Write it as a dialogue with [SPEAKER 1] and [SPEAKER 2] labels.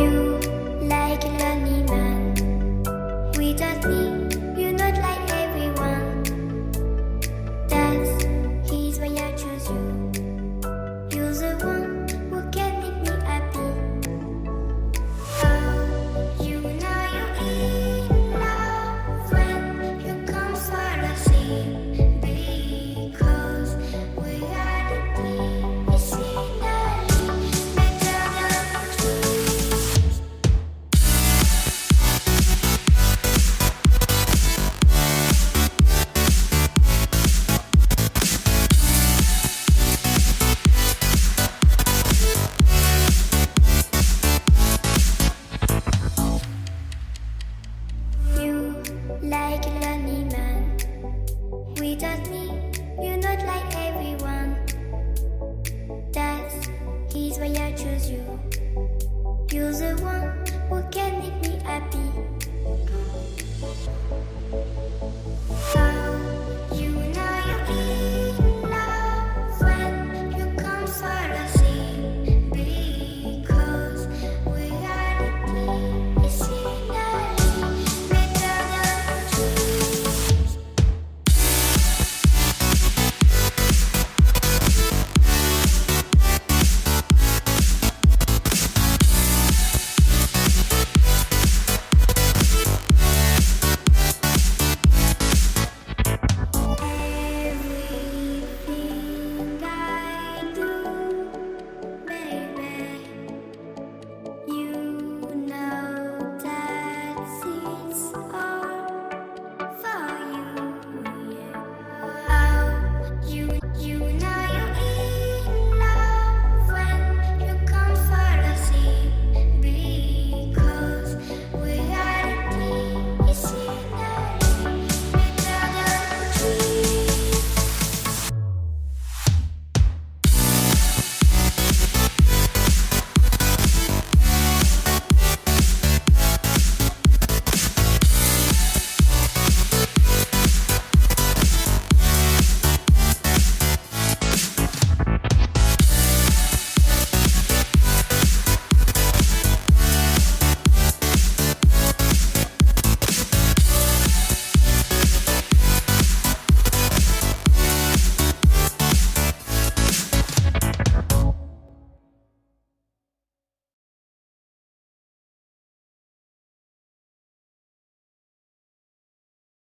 [SPEAKER 1] You like a lonely man. Without me, you're not like everyone. That's his why I choose you. You're the one who can make me happy. Oh, you know you're in love when you come for the sea. Because we are the scenery better than trees. You like a lonely man. Without me, you're not like everyone. That's his why I choose you. You're the one